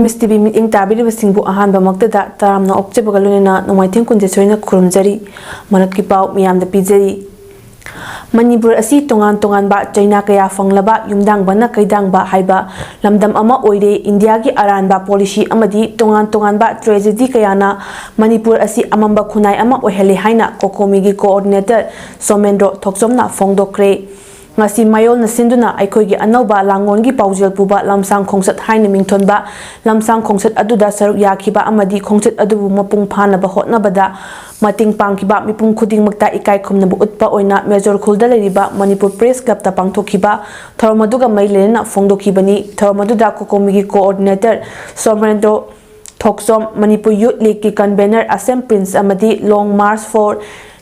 MSTV meeting tabiri basingbu ahan bamaktada taramna okchebagalunena nomaiting kunje soina khurumjari manatki pau miyam da pijari Manipur asi tongan ba China kaya fanglaba yumdang bana kaidang ba haiba lamdam ama oire India gi aran ba policy amadi tongan ba tragedy kaya na Manipur asi amamba khunai ama oheli haina kokomi gi coordinator Somendro Thokjomna fongdokre ngasi mayol na sinduna aikhoigi anauba langongi paujel puba lamsang khongsat haina mingthonba lamsang khongsat aduda saruk yakhiba amadi khongsat adubu mapung phana ba hotna bada mating pangkiba mipum khuding makta ikai khumna bu utpa oina major khulda leriba Manipur Press Club ta pangthokhiba thoromaduga mailena fongdokhibani thoromaduda kokomigi coordinator Somendro Thokjom Manipur Youth League ki convener Assam Prince amadi Long March for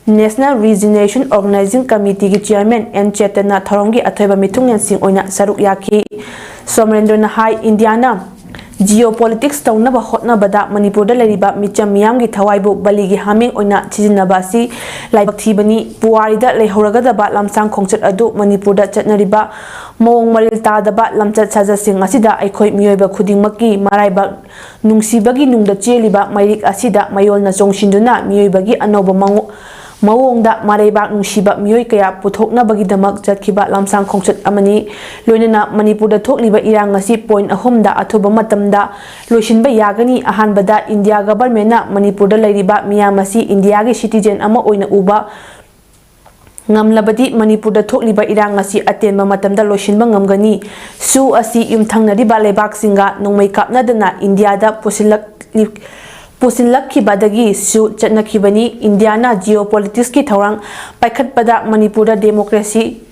National Regeneration Organizing Committee ki Chairman N Chetana Tharonggi athoiba mithungen sing oina saruk yakhi Somendro na hai Indiana geopolitics tauna ba hotna bada Manipur da leriba micham miyam gi thawaibu baligi haming oina chijinaba si laibak thibani puwari da leihoraga da ba lamsang khongchat adu Manipur da chatnariba mong maril ta da ba lamchat saja sing asida aikhoi miyoiba khudingmaki maraiba nungsibagi nungda cheliba mairik asida mayol na chongshinduna miyoibagi anoba mawongda mareibak nungsiba miyoi kaya puthoknabagidamak chatkiba lamsang khongchat amani loinana Manipurda thokliba irang asi point ahomda athoba matamda loisinba yagani ahanbada India government na Manipurda leiriba miyamasi India gi citizen ama oina uba ngamlabadi Manipurda thokliba irang asi atenba matamda loisinba ngamgani su asi yumthangnariba lebak singa nongmai kapnadana India da pusinlakkibadagi su chatnakhibani Indiana geopolitics ki thorang paikhatpada Manipurda democracy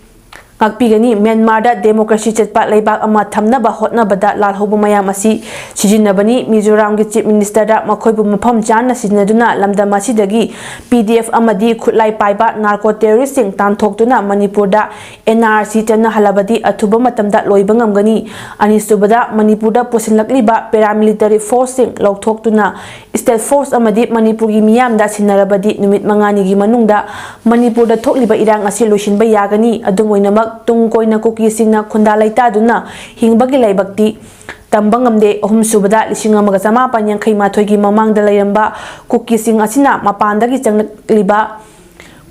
ngakpigani Myanmar da democracy chatpa leibak ama thamnaba hotnabada lalhobu mayam asi sijinabani Mizoram gi chief minister da makhoibu mafam chana sinaduna lamdama sidagi PDF amadi khutlai paiba narco terrorist sing tanthokduna Manipur da NRC chana halabadi athuba matamda loiba ngamgani anisubada Manipur da pusinlakliba paramilitary force sing lokthokduna state force amadi Manipur gi miyam da sinarabadi numit mangani gi manungda Manipur da thokliba irang asi loisinba yagani adumoina tung koina kuki singna khunda laita duna hingbagi laibakti tambangamde ahum subada lisingamaga samapan yankhai mathoigi mamangda lairamba kuki sing asina mapandagi changliba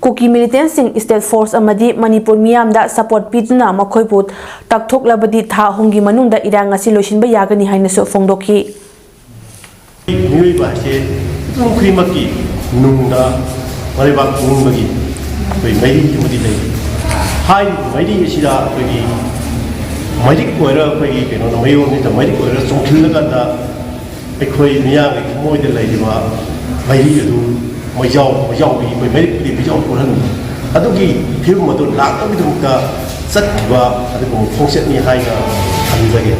kuki militant sing state force amadi Manipur miyamda support piduna makhoiput takthoklabadi tha hungi manungda irang asi loisinba yagani haina so fongdokhi miyoiba se khrimaki nungda maribak nungmagi koi mai jumadi lai hai maidi sida koi madik koira koi keno no mayo ni ta madik koira songthilga da ekoi miya gi moi de lai diwa maidi du moijau bi koi madik di bijau koran adugi film madu lak bi du ka satwa adu phongset ni hai ga anjage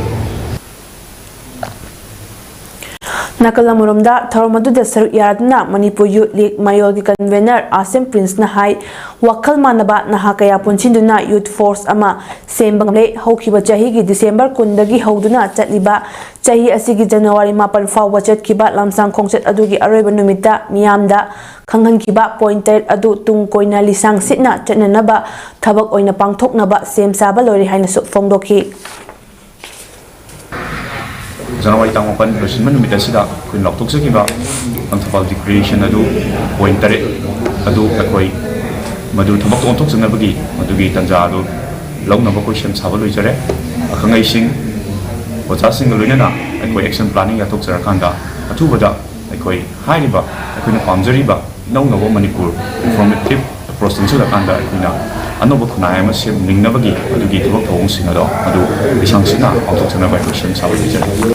Nakalamurumda Thoromaduda saruk yaraduna Manipur Youth League Mayol gi convener Assam Prince na hai wakal manaba naha kaya punchinduna youth force ama sembangle haukiba chahi gi December kundagi hauduna chatliba chahi asigi January 4 fawba chatkiba lamsang khongchat adugi aroiba numita miyamda khanghankiba pointer adu tung koina lisang sitna chatnanaba thabak oina pangthoknaba sem saba lori haina su fongdokhi January tang open person manumit asida kun loktok sakiba antapal declaration adu pointer adu akoi madu thabak ontok sanabagi madugi tanja adu lawnaba question saba loijare akhangai sing ocha sing loinana akoi action planning atok jarakanda atubada akoi hairiba akoina pamjariba naunawo Manipur informative approach singakanda akoina anoba khunai ama sem ningnabagi adugi thabak thong singado adu bisangsina ontok sanaba question saba loijare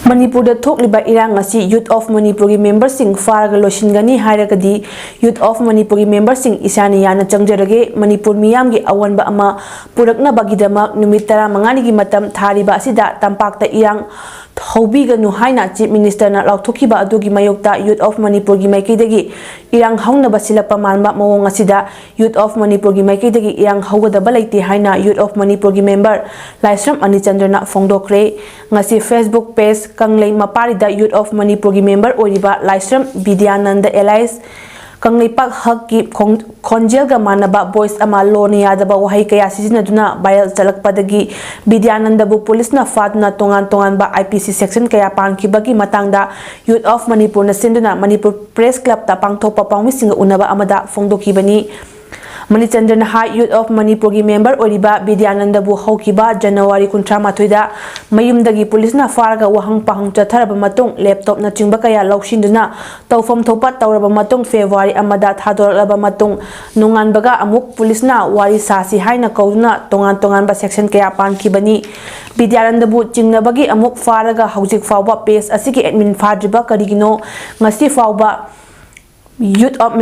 Manipur da thokliba irang asi Youth of Manipur gi member sing faraga loshingani hairagadi Youth of Manipur gi member sing isani yana changjarage Manipur miyam gi awanba ama purakna bagidama numit 15 gi matam thariba asida tampakta irang hौbiganu haina Chief Minister na lauthokiba adugi mayokta Youth of Manipur gi maikidagi irang haunaba silakpa manba mawong asida Youth of Manipur gi maikidagi irang haugadaba leite haina Youth of Manipur gi member Laisram Anichandra na fongdokre ngasi Facebook page kanglei maparida Youth of Manipur gi member oriba Laisram Vidyananda Elias kanglei pak hakki khonjel ga manaba voice ama loni yadaba wahai kaya sisinaduna viral chalakpadagi Vidyananda bu police na fatna tongan ba IPC section kaya pankibagi matangda Youth of Manipur na sinduna Manipur Press Club ta pangthopa pangmisinga unaba amada fongdokibani Manichandra na ha Youth of Manipur gi member oriba Vidyananda bu haukiba January 13 da mayumdagi police na farga wahang pahang chatharaba matung laptop na chingba kaya laushinduna tawfam thopa tawraba matung February amada thadoraba matung nungan baga amuk police na wari sasi haina kauna tongan ba section kaya pankibani Vidyananda bu chingnabagi amuk faraga haujik fawba page asigi admin fadriba karigino ngasi fawba Youth of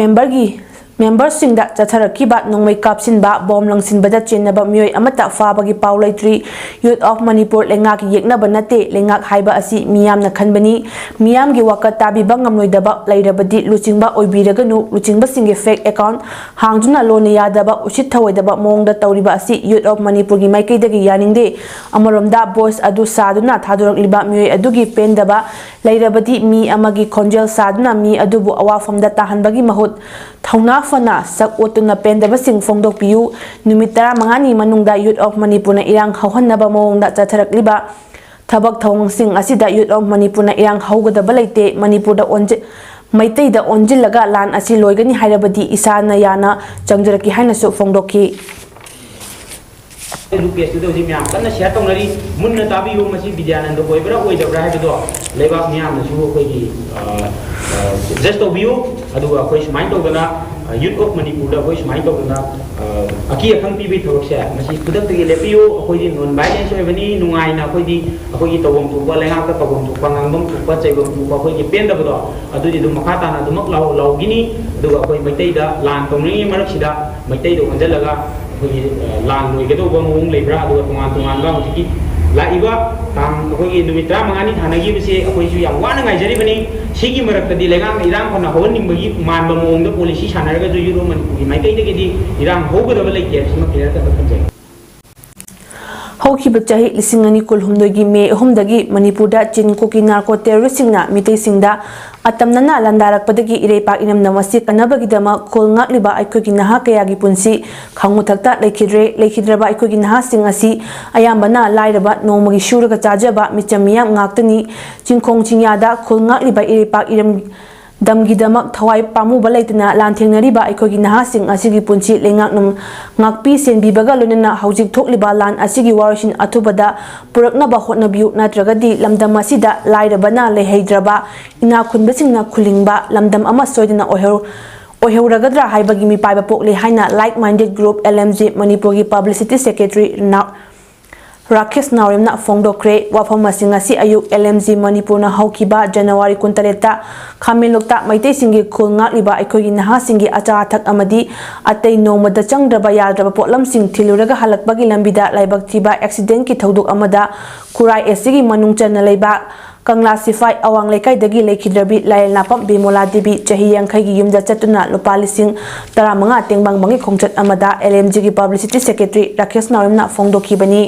Members sing da chatharakiba nongmai kapsinba bom langsinbada chenaba mioi amata fabagi paulaitri Youth of Manipur lengak yeknaba nate lengak haiba asi miyamna khanbani miyamgi wakat tabiba ngamnoidaba lairabadi luchingba oibiraganu luchingba singe fake account hangduna lone yadaba usit thawaidaba mongda tawriba asi Youth of Manipur gi maikaidagi yaningde amaromda boys adu saduna thadorakliba mioi adugi pendaba lairabadi mi amagi khonjel saduna mi adubu awafamda tahanbagi mahut thauna fana sak otuna pendaba sing fongdok piu numitara mangani manungda Youth of Manipur na irang hauhannaba mawongda chatharakliba thabak thawang sing asida Youth of Manipur na irang haugadaba leite Manipur da onje maitai da onjilaga lan asi loigani hairabadi isana yana changjaraki haina su fongdoki rupees तो जी म्याम कन्ना share तौनरी मुन्ना ताबियो मसी विद्यानंद कोइबरा ओइदबरा हाइबदो लेबाक म्याम नसु कोइगी जस्ट ओबियो अदुगा कोइ स्माइल तौदना Youth of Manipur da कोइ स्माइल तौदना अकी अखंग पीबी थवकसे मसी खुदक तगी लेपियो अखोइदी नॉन वायलेंस ओइबनी नुंगाइना अखोइदी अखोइगी तवम थुपा लेंगाक तवम थुपा ngangbam थुपा चैबम थुपा अखोइगी पेंदबदो अदुदि दु मखा ताना दुमक लाउगिनी अदुगा अखोइ मैतै दा लान तौनई मरकसिदा मैतै दो हंजलगा लान लोइगदौबा मौंग लेब्रा अदुगा तोंगान हौजिकी लाइबा तांग अखोइगी नुमित 35 थानागिबसे अखोइसु याम वाना ngaijaribani sigi marakadi legang irang khona hawanimbagi manba mongda policy sanaraga ju Youth of Manipur gi maikaidagidi irang howgadaba leike sima clear ta kanjai Haukiba chahi lisingani kulhumdogi me ahumdagi Manipurda chinkoki narco terrorist singna mitei singda atamnana landarakpadagi ireipak inam namasi kanabagi dama kol ngakliba aikogi naha kayagi punsi khanguthakta leikidraba aikogi naha sing asi ayambana lairaba nomagi shuraga chajaba michamiyam ngaktani chingkhong chingyada kol ngakliba ireipak iram damgi damak thawai pamu balaitna lanthengnariba aikogi naha sing asigi punchi lengak num ngakpi senbibaga lonena haujik thokliba lan asigi warishin athubada puraknaba hotnabiu natragadi lamdam asida lairabana lehaidraba ina khunbasingna khulingba lamdam ama soidina oheuragadra haibagi mi paiba pokle haina like minded group LMG Manipur gi publicity secretary Rakesh Naurim na fongdokre wafam masingasi ayuk LMG Manipur na haukiba January 13 khamilokta maitei singi khulngak liba aikogi naha singi acha thak amadi atei nomada changdraba yadraba potlam sing thiluraga halakbagi lambida laibak thiba accident ki thoduk amada kurai esigi manung chana leiba Kangla Sifai awang lekai dagi leikidrabi lail napam Bimola Devi chahi yangkai gi yumda chatuna lupa lising tara manga tengbang bangi khongchat amada LMG gi publicity secretary Rakesh Naurim na fongdoki bani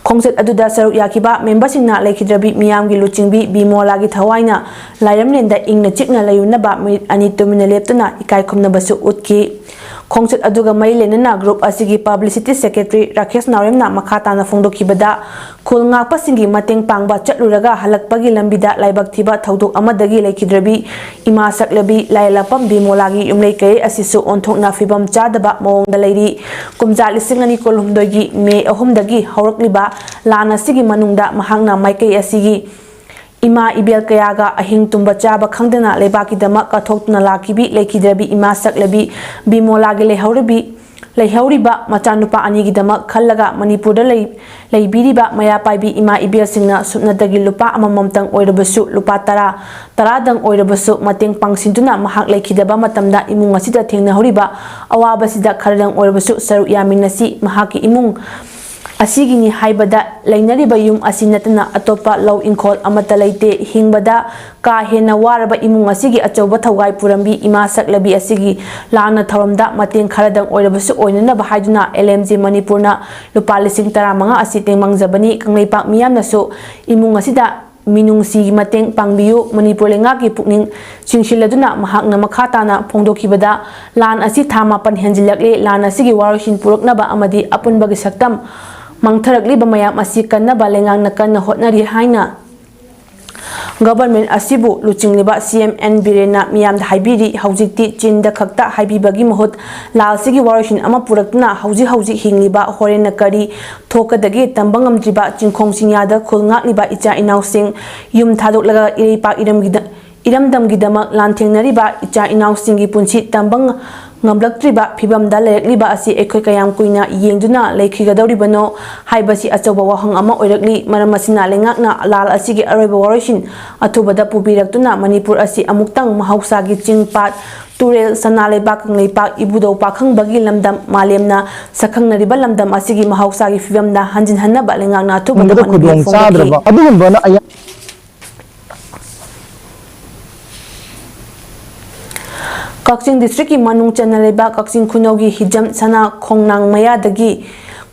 Khongset aduda saruk yakiba member singna leikidrabi miyam gi luchingbi Bimola gi thawaina lairam lenda ingna chikna layuna ba ani tumina leptana ikai khomna basu utki Khongset aduga mai lenana group asigi publicity secretary Rakesh Naurim na makhata na fongdokibada khulnga pasingi mateng pangba chatluraga halakpagi lambida laibak thiba thoduk amadagi leikidrabi ima saklabi lailapam Bimola gi yumlei kai asisu onthokna fibam chadaba mawongda leiri kumja lisingani kolhumdogi me ahumdagi haurakliba lana sigi manungda mahangna maikai asigi Ima ibel kayaga ahing tumba chaba khangdana lebaki dama kathokna lakibi leikidrabi ima saklabi Bimola gi lehauriba machanupa ani gi dama khallaga Manipurda leibiriba maya paibi ima ibel singna supnadagi lupa amamamtang oirabasu lupa tara dang oirabasu mateng pangsintuna mahak leikidaba matamda imung asida thengna horiba awabasida kharadang oirabasu saru yaminasi mahaki imung ꯑꯁꯤꯒꯤꯅꯤ ꯍꯥꯏꯕꯗ ꯂꯩꯅꯔꯤꯕ ꯌꯨꯝ ꯑꯁꯤ ꯅꯠꯇꯅ ꯑꯇꯣꯞꯄ ꯂꯧ ꯏꯪꯈꯣꯜ ꯑꯃꯠꯇ ꯂꯩꯇꯦ꯫ ꯍꯤꯡꯕꯗ ꯀꯥ ꯍꯦꯟꯅ ꯋꯥꯔꯕ ꯏꯃꯨꯡ ꯑꯁꯤꯒꯤ ꯑꯆꯧꯕ ꯊꯧꯒꯥꯏ ꯄꯨꯔꯝꯕꯤ ꯏꯃꯥ ꯁꯛꯂꯕꯤ ꯑꯁꯤꯒꯤ ꯂꯥꯟꯅ ꯊꯧꯔꯝꯗ ꯃꯇꯦꯡ ꯈꯔꯗꯪ ꯑꯣꯏꯔꯕꯁꯨ ꯑꯣꯏꯅꯅꯕ ꯍꯥꯏꯗꯨꯅ LMG ꯃꯅꯤꯄꯨꯔꯅ ꯂꯨꯄꯥ 15,000 ꯑꯁꯤ ꯇꯦꯡꯃꯪꯖꯕꯅꯤ꯫ ꯀꯪꯂꯩꯄꯥꯛ ꯃꯤꯌꯥꯝꯅꯁꯨ ꯏꯃꯨꯡ ꯑꯁꯤꯗ ꯃꯤꯅꯨꯡꯁꯤꯒꯤ ꯃꯇꯦꯡ ꯄꯥꯡꯕꯤꯌꯨ꯫ ꯃꯅꯤꯄꯨꯔ ꯂꯩꯉꯥꯛꯀꯤ ꯄꯨꯛꯅꯤꯡ ꯆꯤꯡꯁꯤꯜꯂꯗꯨꯅ ꯃꯍꯥꯛꯅ ꯃꯈꯥ ꯇꯥꯅ ꯐꯣꯡꯗꯣꯛꯈꯤꯕꯗ ꯂꯥꯟ ꯑꯁꯤ ꯊꯥ 7 ꯍꯦꯟꯖꯤꯜꯂꯛꯂꯦ꯫ ꯂꯥꯟ ꯑꯁꯤꯒꯤ ꯋꯥꯔꯣꯏꯁꯤꯟ ꯄꯨꯔꯛꯅꯕ ꯑꯃꯗꯤ ꯑꯄꯨꯟꯕꯒꯤ ꯁꯛꯇꯝ ꯃꯥꯡꯊꯔꯛꯂꯤꯕ ꯃꯌꯥꯝ ꯑꯁꯤ ꯀꯟꯅꯕ ꯂꯩꯉꯥꯛꯅ ꯀꯟꯅ ꯍꯣꯠꯅꯔꯤ ꯍꯥꯏꯅ ꯒꯚꯔꯟꯃꯦꯟꯠ ꯑꯁꯤꯕꯨ ꯂꯨꯆꯤꯡꯂꯤꯕ CM N ꯕꯤꯔꯦꯟꯅ ꯃꯤꯌꯥꯝꯗ ꯍꯥꯏꯕꯤꯔꯤ꯫ ꯍꯧꯖꯤꯛꯇꯤ ꯆꯤꯟꯗ ꯈꯛꯇ ꯍꯥꯏꯕꯤꯕꯒꯤ ꯃꯍꯨꯠ ꯂꯥꯜꯁꯤꯒꯤ ꯋꯥꯔꯣꯏꯁꯤꯟ ꯑꯃ ꯄꯨꯔꯛꯇꯨꯅ ꯍꯧꯖꯤꯛ ꯍꯧꯖꯤꯛ ꯍꯤꯡꯂꯤꯕ, ꯍꯣꯔꯦꯟꯅ ꯀꯔꯤ ꯊꯣꯛꯀꯗꯒꯦ ꯇꯝꯕ ꯉꯝꯗ꯭ꯔꯤꯕ ꯆꯤꯡꯈꯣꯡ ꯆꯤꯡꯌꯥꯗ ꯈꯨꯜ ꯉꯥꯛꯂꯤꯕ ꯏꯆꯥ ꯏꯅꯥꯎꯁꯤꯡ, ꯌꯨꯝ ꯊꯥꯗꯣꯛꯂꯒ ꯏꯔꯩꯄꯥꯛ ꯏꯔꯝꯗꯝꯒꯤꯗꯃꯛ ꯂꯥꯟꯊꯦꯡꯅꯔꯤꯕ ꯏꯆꯥ ꯏꯅꯥꯎꯁꯤꯡꯒꯤ ꯄꯨꯟꯁꯤ ꯇꯝꯕ ꯉꯝꯂꯛꯇ꯭ꯔꯤꯕ ꯐꯤꯚꯝꯗ ꯂꯩꯔꯛꯂꯤꯕ ꯑꯁꯤ ꯑꯩꯈꯣꯏ ꯀꯌꯥꯝ ꯀꯨꯏꯅ ꯌꯦꯡꯗꯨꯅ ꯂꯩꯈꯤꯒꯗꯧꯔꯤꯕꯅꯣ ꯍꯥꯏꯕꯁꯤ ꯑꯆꯧꯕ ꯋꯥꯍꯪ ꯑꯃ ꯑꯣꯏꯔꯛꯂꯤ꯫ ꯃꯔꯝ ꯑꯁꯤꯅ ꯂꯩꯉꯥꯛꯅ ꯂꯥꯜ ꯑꯁꯤꯒꯤ ꯑꯔꯣꯏꯕ ꯋꯥꯔꯣꯏꯁꯤꯟ ꯑꯊꯨꯕꯗ ꯄꯨꯕꯤꯔꯛꯇꯨꯅ ꯃꯅꯤꯄꯨꯔ ꯑꯁꯤ ꯑꯃꯨꯛꯇꯪ ꯃꯍꯧꯁꯥꯒꯤ ꯆꯤꯡ ꯄꯥꯠ ꯇꯨꯔꯦꯜ, ꯁꯅꯥꯂꯩꯕꯥꯛ, ꯀꯪꯂꯩꯄꯥꯛ, ꯏꯕꯨꯙꯧ ꯄꯥꯈꯪꯕꯒꯤ ꯂꯝꯗꯝ, ꯃꯥꯂꯦꯝꯅ ꯁꯛꯈꯪꯅꯔꯤꯕ ꯂꯝꯗꯝ ꯑꯁꯤꯒꯤ ꯃꯍꯧꯁꯥꯒꯤ ꯐꯤꯚꯝꯗ ꯍꯟꯖꯤꯟꯍꯟꯅꯕ ꯂꯩꯉꯥꯛꯅ ꯑꯊꯨꯕꯗ ꯍꯣꯠꯅꯕꯤꯌꯨ ꯐꯣꯡꯗꯣꯛꯈꯤ꯫ ꯀꯛꯆꯤꯡ ꯗꯤꯁꯇ꯭ꯔꯤꯛꯀꯤ ꯃꯅꯨꯡ ꯆꯟꯅ ꯂꯩꯕ ꯀꯛꯆꯤꯡ ꯈꯨꯅꯧꯒꯤ ꯍꯤꯖꯝ ꯁꯅꯥ ꯈꯣꯡꯅꯥꯡ ꯃꯌꯥꯗꯒꯤ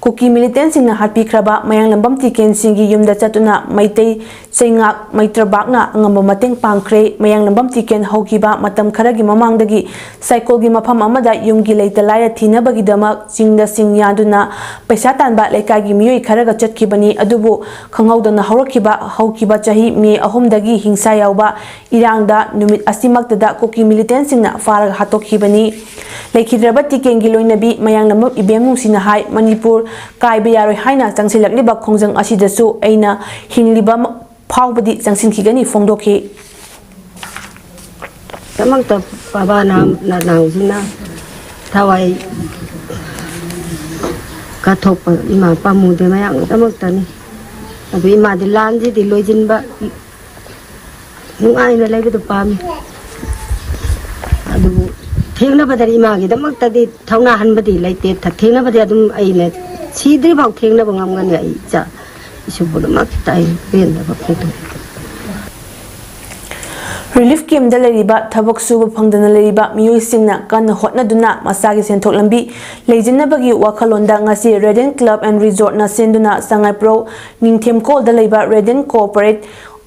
ꯀꯨꯀꯤ ꯃꯤꯂꯤꯇꯦꯟꯠꯁꯤꯡꯅ ꯍꯥꯠꯄꯤꯈ꯭ꯔꯕ ꯃꯌꯥꯡꯂꯝꯕꯝ ꯇꯤꯀꯦꯟꯁꯤꯡꯒꯤ ꯌꯨꯝꯗ ꯆꯠꯇꯨꯅ ꯃꯩꯇꯩ ꯆꯩꯉꯥꯛ ꯃꯩꯇ꯭ꯔꯕꯥꯛꯅ ꯑꯉꯝꯕ ꯃꯇꯦꯡ ꯄꯥꯡꯈ꯭ꯔꯦ꯫ ꯃꯌꯥꯡꯂꯝꯕꯝ ꯇꯤꯀꯦꯟ ꯍꯧꯈꯤꯕ ꯃꯇꯝ ꯈꯔꯒꯤ ꯃꯃꯥꯡꯗꯒꯤ ꯁꯥꯏꯀꯜꯒꯤ ꯃꯐꯝ ꯑꯃꯗ ꯌꯨꯝꯒꯤ ꯂꯩꯇ ꯂꯥꯏꯔ ꯊꯤꯅꯕꯒꯤꯗꯃꯛ ꯆꯤꯡꯗ ꯁꯤꯡ ꯌꯥꯟꯗꯨꯅ ꯄꯩꯁꯥ ꯇꯥꯟꯕ ꯂꯩꯀꯥꯏꯒꯤ ꯃꯤꯑꯣꯏ ꯈꯔꯒ ꯆꯠꯈꯤꯕꯅꯤ꯫ ꯑꯗꯨꯕꯨ ꯈꯪꯍꯧꯗꯅ ꯍꯧꯈꯤꯕ ꯆꯍꯤ ꯃꯦ 3ꯗꯒꯤ ꯍꯤꯡꯁꯥ ꯌꯥꯎꯕ ꯏꯔꯥꯡꯗ ꯅꯨꯃꯤꯠ ꯑꯁꯤꯃꯛꯇꯗ ꯀꯨꯀꯤ ꯃꯤꯂꯤꯇꯦꯟꯠꯁꯤꯡꯅ ꯐꯥꯔꯒ ꯍꯥꯠꯇꯣꯛꯈꯤꯕꯅꯤ꯫ ꯂꯩꯈꯤꯗ꯭ꯔꯕ ꯇꯤꯀꯦꯟꯒꯤ ꯂꯣꯏꯅꯕꯤ ꯃꯌꯥꯡꯂꯝꯕꯝ ꯏꯕꯦꯝ ꯅꯨꯡꯁꯤꯅ ꯍꯥꯏ ꯃꯅꯤꯄꯨꯔ ꯀꯥꯏꯕ ꯌꯥꯔꯣꯏ ꯍꯥꯏꯅ ꯆꯪꯁꯤꯜꯂꯛꯂꯤꯕ ꯈꯣꯡꯖꯪ ꯑꯁꯤꯗꯁꯨ ꯑꯩꯅ ꯍꯤꯡꯂꯤꯕ ꯐꯥꯎꯕꯗꯤ ꯆꯪꯁꯤꯟꯈꯤꯒꯅꯤ ꯐꯣꯡꯗꯣꯛꯈꯤ꯫ ꯗꯃꯛꯇ ꯅꯅꯥꯎꯁꯤꯅ ꯊꯋꯥꯏ ꯀꯠꯊꯣꯛꯄ ꯏꯃꯥ ꯄꯥꯝꯃꯨꯗꯦ ꯃꯌꯥꯝꯒꯤꯗꯃꯛꯇꯅꯤ꯫ ꯑꯗꯨ ꯏꯃꯥꯗꯤ ꯂꯥꯟꯁꯤꯗꯤ ꯂꯣꯏꯁꯤꯟꯕ ꯅꯨꯡꯉꯥꯏꯅ ꯂꯩꯕꯗꯨ ꯄꯥꯝꯃꯤ꯫ ꯑꯗꯨꯕꯨ ꯊꯦꯡꯅꯕꯗꯗꯤ ꯏꯃꯥꯒꯤꯗꯃꯛꯇꯗꯤ ꯊꯧꯅꯥ ꯍꯟꯕꯗꯤ ꯂꯩꯇꯦ꯫ ꯊꯦꯡꯅꯕꯗꯤ ꯑꯗꯨꯝ ꯑꯩꯅ ꯁꯤꯗ꯭ꯔꯤꯐꯥꯎ ꯊꯦꯡꯅꯕ ꯉꯝꯒꯅꯤ꯫ ꯑꯩ ꯏꯆꯥ ꯏꯁꯨ ꯄꯨꯝꯅꯃꯛꯇ ꯑꯩ ꯄꯦꯟꯗꯕ ꯐꯣꯡꯗꯣꯛꯏ꯫ ꯔꯤꯂꯤꯐ ꯀꯦꯝꯞꯗ ꯂꯩꯔꯤꯕ ꯊꯕꯛ ꯁꯨꯕ ꯐꯪꯗꯅ ꯂꯩꯔꯤꯕ ꯃꯤꯑꯣꯏꯁꯤꯡꯅ ꯀꯟꯅ ꯍꯣꯠꯅꯗꯨꯅ ꯃꯁꯥꯒꯤ ꯁꯦꯟꯊꯣꯛ ꯂꯝꯕꯤ ꯂꯩꯖꯅꯕꯒꯤ ꯋꯥꯈꯜꯂꯣꯟꯗ ꯉꯁꯤ ꯔꯦꯗꯦꯟꯠ ꯀ꯭ꯂꯕ ꯑꯦꯟ ꯔꯤꯖꯣꯔꯠꯅ ꯁꯤꯟꯗꯨꯅ ꯁꯉꯥꯏꯄ꯭ꯔꯧ ꯅꯤꯡꯊꯦꯝꯈꯣꯜꯗ ꯂꯩꯕ ꯔꯦꯗꯦꯟꯠ ꯀꯣꯑꯣꯄꯔꯦꯠ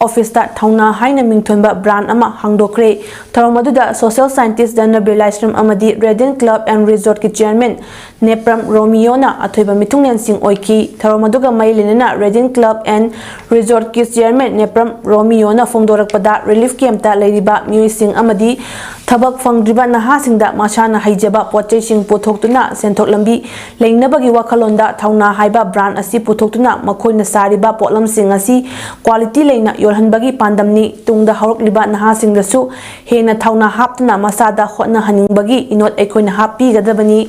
ꯑꯣꯐꯤꯁꯇ ꯊꯧꯅꯥ ꯍꯥꯏꯅ ꯃꯤꯡꯊꯣꯟꯕ ꯕ꯭ꯔꯥꯟ ꯑꯃ ꯍꯥꯡꯗꯣꯛꯈ꯭ꯔꯦ꯫ ꯊꯧꯔꯝ ꯑꯗꯨꯗ ꯁꯣꯁꯤꯌꯦꯜ ꯁꯥꯏꯟꯇꯤꯁꯠ ꯙꯅꯕꯤꯔ ꯂꯥꯏꯁ꯭ꯔꯝ ꯑꯃꯗꯤ ꯔꯦꯗꯦꯟꯠ ꯀ꯭ꯂꯕ ꯑꯦꯟ ꯔꯤꯖꯣꯔꯠꯀꯤ ꯆꯦꯌꯔꯃꯦꯟ ꯅꯦꯄ꯭ꯔꯝ ꯔꯣꯃꯤꯌꯣꯅ ꯑꯊꯣꯏꯕ ꯃꯤꯊꯨꯡꯂꯦꯟꯁꯤꯡ ꯑꯣꯏꯈꯤ꯫ ꯊꯧꯔꯝ ꯑꯗꯨꯒ ꯃꯔꯤ ꯂꯩꯅꯅ ꯔꯦꯗꯦꯟꯠ club and ꯔꯤꯖꯣꯔꯠꯀꯤ chairman Nepram ꯔꯣꯃꯤꯌꯣꯅ ꯐꯣꯡꯗꯣꯔꯛꯄꯗ relief ꯀꯦꯝꯞꯇ ꯂꯩꯔꯤꯕ ꯃꯤꯑꯣꯏꯁꯤꯡ ꯑꯃꯗꯤ ꯊꯕꯛ ꯐꯪꯗ꯭ꯔꯤꯕ ꯅꯍꯥꯁꯤꯡꯗ ꯃꯁꯥꯅ ꯍꯩꯖꯕ ꯄꯣꯠꯆꯩꯁꯤꯡ ꯄꯨꯊꯣꯛꯇꯨꯅ ꯁꯦꯟꯊꯣꯛ ꯂꯝꯕꯤ ꯂꯩꯅꯕꯒꯤ ꯋꯥꯈꯜꯂꯣꯟꯗ ꯊꯧꯅꯥ ꯍꯥꯏꯕ ꯕ꯭ꯔꯥꯟ ꯑꯁꯤ ꯄꯨꯊꯣꯛꯇꯨꯅ ꯃꯈꯣꯏꯅ ꯁꯥꯔꯤꯕ ꯄꯣꯠꯂꯝꯁꯤꯡ ꯑꯁꯤ ꯀ꯭ꯋꯥꯂꯤꯇꯤ ꯂꯩꯅ ꯌꯣꯜꯍꯟꯕꯒꯤ ꯄꯥꯟꯗꯝꯅꯤ꯫ ꯇꯨꯡꯗ ꯍꯧꯔꯛꯂꯤꯕ ꯅꯍꯥꯁꯤꯡꯗꯁꯨ ꯍꯦꯟꯅ ꯊꯧꯅꯥ ꯍꯥꯞꯇꯨꯅ ꯃꯁꯥꯗ ꯍꯣꯠꯅꯍꯟꯅꯤꯡꯕꯒꯤ ꯏꯅꯣꯠ ꯑꯩꯈꯣꯏꯅ ꯍꯥꯞꯄꯤꯒꯗꯕꯅꯤ꯫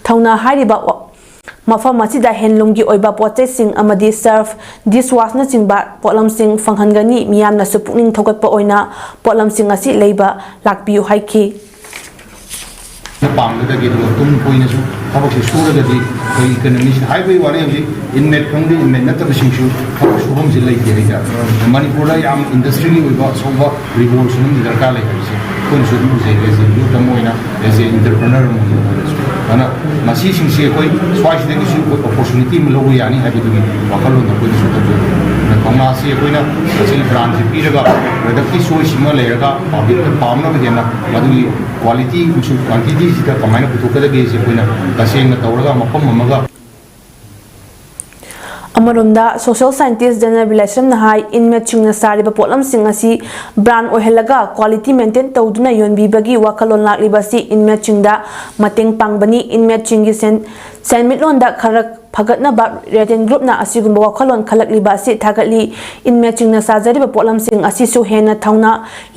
ꯊꯧꯅꯥ ꯍꯥꯏꯔꯤꯕ ꯃꯐꯝ ꯑꯁꯤꯗ ꯍꯦꯟꯂꯨꯝꯒꯤ ꯑꯣꯏꯕ ꯄꯣꯠꯆꯩꯁꯤꯡ ꯑꯃꯗꯤ ꯁꯔꯐ, ꯗꯤꯁꯋꯥꯁꯅꯆꯤꯡꯕ ꯄꯣꯠꯂꯝꯁꯤꯡ ꯐꯪꯍꯟꯒꯅꯤ꯫ ꯃꯤꯌꯥꯝꯅꯁꯨ ꯄꯨꯛꯅꯤꯡ ꯊꯧꯒꯠꯄ ꯑꯣꯏꯅ ꯄꯣꯠꯂꯝꯁꯤꯡ ꯑꯁꯤ ꯂꯩꯕ ꯂꯥꯛꯄꯤꯌꯨ ꯍꯥꯏꯈꯤ꯫ ꯄꯥꯝꯒꯗꯒꯦ ꯑꯗꯨꯒ ꯇꯨꯡ ꯀꯣꯏꯅꯁꯨ ꯊꯕꯛꯁꯤ ꯁꯨꯔꯒꯗꯤ ꯑꯩꯈꯣꯏ ꯏꯀꯣꯅꯣꯃꯤꯁꯤ ꯍꯥꯏꯕꯒꯤ ꯋꯥꯔꯤ ꯍꯧꯖꯤꯛ ꯏꯟꯃꯦꯠ ꯈꯪꯗꯦ ꯏꯟꯃꯦꯠ ꯅꯠꯇꯕꯁꯤꯡꯁꯨ ꯊꯕꯛ ꯁꯨꯐꯝꯁꯤ ꯂꯩꯇꯦ ꯍꯥꯏꯇꯥꯔꯦ꯫ ꯃꯅꯤꯄꯨꯔꯗ ꯌꯥꯝ ꯏꯟꯗꯁꯇ꯭ꯔꯤꯒꯤ ꯑꯣꯏꯕ ꯑꯆꯧꯕ ꯔꯤꯚꯣꯂꯨꯁꯟ ꯑꯃꯗꯤ ꯗꯔꯀꯥꯔ ꯂꯩ ꯍꯥꯏꯕꯁꯦ ꯑꯩꯈꯣꯏꯅꯁꯨ ꯑꯗꯨꯝ ꯎꯖꯩ ꯑꯦꯖ ꯑꯦ ꯌꯨꯠ ꯑꯃ ꯑꯣꯏꯅ ꯑꯦꯖ ꯑꯦ ꯏꯟꯇꯔꯄ꯭ꯔꯅꯔ ꯑꯃ ꯑꯣꯏꯅꯁꯨ꯫ ꯑꯗꯨꯅ ꯃꯁꯤꯁꯤꯡꯁꯤ ꯑꯩꯈꯣꯏ ꯁ꯭ꯋꯥꯏꯁꯤꯗꯒꯤꯁꯨ ꯑꯣꯄꯣꯔꯆꯨꯅꯤꯇꯤ ꯑꯃ ꯂꯧꯕ ꯌꯥꯅꯤ ꯍꯥꯏꯕꯗꯨꯒꯤ ꯋꯥꯈꯜꯂꯣꯟꯗ ꯑꯩꯈꯣꯏꯅꯁꯨ ꯇꯧꯖꯩ꯫ ꯊꯧꯅꯥꯁꯤ ꯑꯩꯈꯣꯏꯅ ꯃꯁꯤꯒꯤ ꯕ꯭ꯔꯥꯟꯁꯤ ꯄꯤꯔꯒ ꯄ꯭ꯔꯗꯛꯀꯤ ꯆꯣꯏꯁꯁꯤꯃ ꯂꯩꯔꯒ ꯄꯥꯕ꯭ꯂꯤꯛꯇ ꯄꯥꯝꯅꯕ ꯍꯦꯟꯅ ꯃꯗꯨꯒꯤ ꯀ꯭ꯋꯥꯂꯤꯇꯤ ꯑꯃꯁꯨꯡ ꯀ꯭ꯋꯥꯟꯇꯤꯇꯤꯁꯤꯗ ꯀꯃꯥꯏꯅ ꯄꯨꯊꯣꯛꯀꯗꯒꯦꯁꯦ ꯑꯩꯈꯣꯏꯅ ꯇꯁꯦꯡꯅ ꯇꯧꯔꯒ ꯃꯐꯝ ꯑꯃꯒ ꯑꯃꯔꯣꯝꯗ ꯁꯣꯁꯤꯌꯦꯜ ꯁꯥꯏꯟꯇꯤꯁꯠ ꯙꯅꯕꯤꯔ ꯂꯥꯏꯁ꯭ꯔꯝꯅ ꯍꯥꯏ ꯏꯟꯃꯦꯠꯁꯤꯡꯅ ꯁꯥꯔꯤꯕ ꯄꯣꯠꯂꯝꯁꯤꯡ ꯑꯁꯤ ꯕ꯭ꯔꯥꯟ ꯑꯣꯏꯍꯜꯂꯒ ꯀ꯭ꯋꯥꯂꯤꯇꯤ ꯃꯦꯟꯇꯦꯟ ꯇꯧꯗꯨꯅ ꯌꯣꯟꯕꯤꯕꯒꯤ ꯋꯥꯈꯜꯂꯣꯟ ꯂꯥꯛꯂꯤꯕ ꯑꯁꯤ ꯏꯟꯃꯦꯠꯁꯤꯡꯗ ꯃꯇꯦꯡ ꯄꯥꯡꯕꯅꯤ꯫ ꯏꯟꯃꯦꯠꯁꯤꯡꯒꯤ ꯁꯦꯟꯃꯤꯠꯂꯣꯟꯗ ꯈꯔ ꯐꯒꯠꯅꯕ ꯔꯦꯗꯦꯟ ꯒ꯭ꯔꯨꯞꯅ ꯑꯁꯤꯒꯨꯝꯕ ꯋꯥꯈꯜꯂꯣꯟ ꯈꯜꯂꯛꯂꯤꯕ ꯑꯁꯤ ꯊꯥꯒꯠꯂꯤ꯫ ꯏꯟꯃꯦꯠꯁꯤꯡꯅ ꯁꯥꯖꯔꯤꯕ ꯄꯣꯠꯂꯝꯁꯤꯡ ꯑꯁꯤꯁꯨ ꯍꯦꯟꯅ ꯊꯧꯅꯥ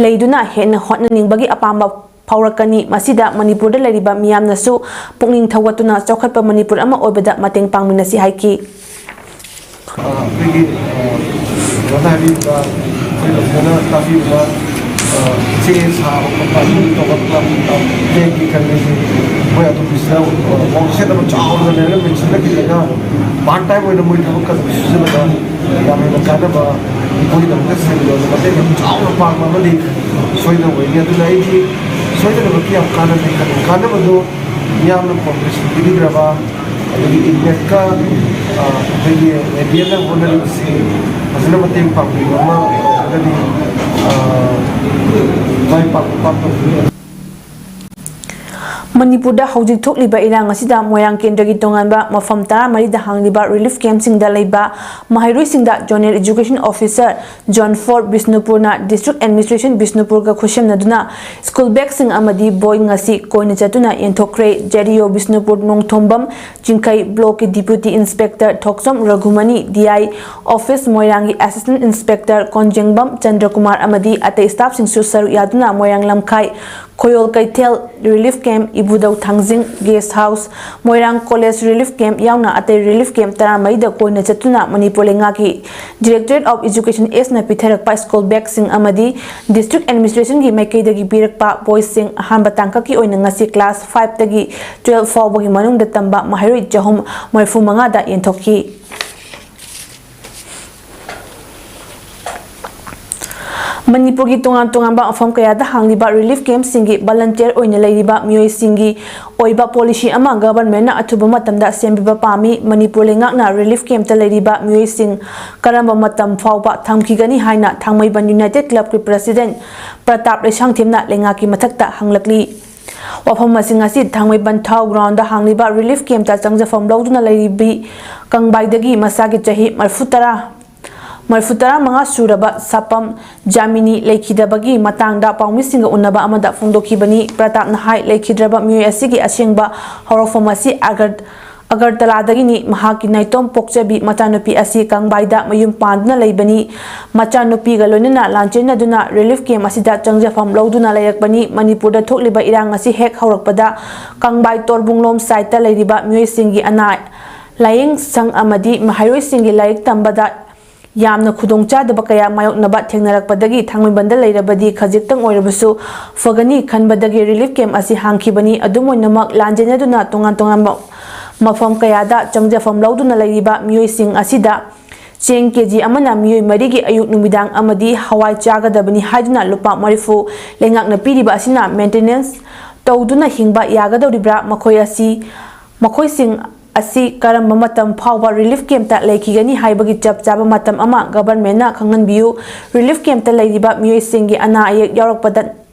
ꯂꯩꯗꯨꯅ ꯍꯦꯟꯅ ꯍꯣꯠꯅꯅꯤꯡꯕꯒꯤ ꯑꯄꯥꯝꯕ ꯐꯥꯎꯔꯛꯀꯅꯤ꯫ ꯃꯁꯤꯗ ꯃꯅꯤꯄꯨꯔꯗ ꯂꯩꯔꯤꯕ ꯃꯤꯌꯥꯝꯅꯁꯨ ꯄꯨꯛꯅꯤꯡ ꯊꯧꯒꯠꯇꯨꯅ ꯆꯥꯎꯈꯠꯄ ꯃꯅꯤꯄꯨꯔ ꯑꯃ ꯑꯣꯏꯕꯗ ꯃꯇꯦꯡ ꯄꯥꯡꯃꯤꯟꯅꯁꯤ ꯍꯥꯏꯈꯤ꯫ ꯑꯩꯈꯣꯏꯒꯤ ꯇꯥꯕꯤꯕ चे साब कंपनी तो मतलब ये की करने की वो या तो पिछला ऑफिस तो चाव करने में मिलने की जगह पार्ट टाइम वो मुझे ठोक कर पिछले लगा या मैं लगा था बा कोई तो मुझे सही लोग मतलब हम चाव पार्ट में मत सोई तो वही है तो नहीं कि सोई तो बल्कि आप खाना बदो या हम लोग कॉम्पिटिशन भी करवा अभी इंडिया का ये इंडिया में वो नहीं से मतलब मतलब पार्टी में अभी Manipurda hojik thokliba irang asida moyang kendra gi tonganba mafam tara marida hangliba relief camp singda leiba mahairoi singda journal education officer John Ford Bisnupurna district administration Bisnupur ga khusham naduna school bag sing amadi boy ngasi koina chatuna enthokre jerio Bisnupur nongthombam chingkai block deputy inspector Thoksom Raghumani DI office moyrangi assistant inspector Konjengbam Chandrakumar amadi ate staff sing su saru yaduna moyang lamkhai Koyol Kaitel relief camp Ibudau Thangjing guest house Moirang college relief camp yauna ate relief camp taramai da koina chatuna Manipur lenga ki Directorate of Education S na pitharak pa school bag sing amadi district administration gi maikei da gi birak pa boys sing hanba tangka ki oina ngasi class 5 da gi 12 fawba gi manung da tamba mahairoi jahum marfu manga da yenthokki Manipur ki tongan ba afam kaya da hangliba relief camp singi volunteer oina leiriba mioi singi oiba policy ama government na athuba matamda sembiba pami Manipur lengak na relief camp ta leiriba mioi sing karamba matam fawba thamki gani haina Thangmaiban United Club ki president Pratap Lesang thimna lengaki mathakta hanglakli wafam masing asi Thangmaiban Thau ground da hangliba relief camp ta changjafam loduna leiribi kangbaidagi masagi chahi Marfutara mga suraba sapam Jamini Laikidabagi matangda pangmisinga unaba amada fungdokibani Pratap Nahai Laikidraba mioi asigi asingba horofamasi Agartaladagi ni mahaki naitom pokchabi machanupi asi kangbaida mayum panduna leibani machanupi galonina lanchena duna relief camp asida changjafam loduna layakbani Manipurda thokliba irang asi hek haurakpada kangbai torbunglom site ta leiriba mioi singi ana laying sang amadi mahairoi singi laik tambada Yamna khudongchadaba kaya mayoknaba thengnarakpadagi Thangmaibanda leirabadi khajiktang oirabasu fagani khanbadagi relief camp asi hangkhibani adumoinamak lanjenaduna tongan mafam kayada changjafam loduna leiriba mioi sing asida cheng kg amana mioi marigi ayuk numidang amadi hawai chagadabani haiduna lupa marifu lengakna piriba asina maintenance tawduna hingba yagadoribra makoi sing asi karamba matam phawba relief camp ta leikigani haibagi chap chaba matam ama government na khanganbiu relief camp ta leiriba mioi singi ana ayek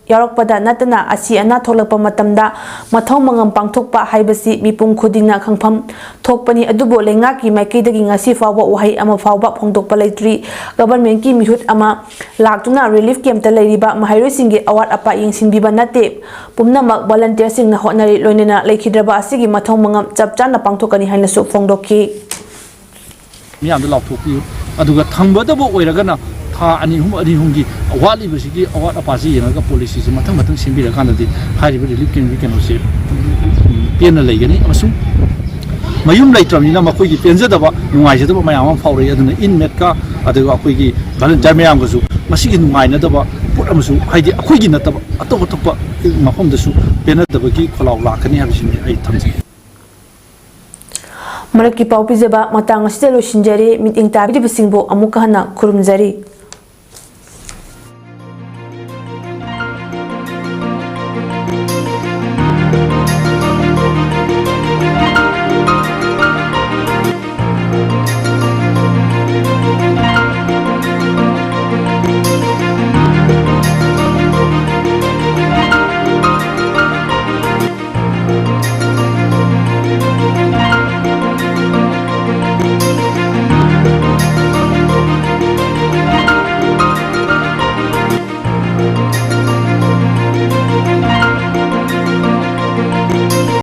yarakpada natana asi ana tholakpa matamda mathau mangam pangthokpa haibasi mipum khudingna khangpham thokpani adubo lenga ki maikidagi ngasi phawba wahai ama phawba phongdokpa leitri government ki mihut ama laktuna relief camp ta leiriba mahairoi singi award apa yengsinbiba nate pumnamak volunteer sing na honari loinena leikidraba asigi mathau mangam chapchana pangthokani haina su phongdokki miyam da laukthokpi aduga thangbadabo oiragana tha ani humgi awali basigi awat apasi yenaga policy se mathang simbira kanadi hariba relief camp keno se pena leigani amasung mayum laitramina makoi gi penjadaba nungaijadaba mayam faure aduna inmate ka aduga akoi gi volunteer mayam gasu masigi nungainadaba put amasu haidi akoi gi nataba atop mafam dasu penadaba gi kholaw lakani habisini ai thamji Maraki pau pijaba matang asida lo shinjari meeting tabi bisingbo amuka hana kurumjari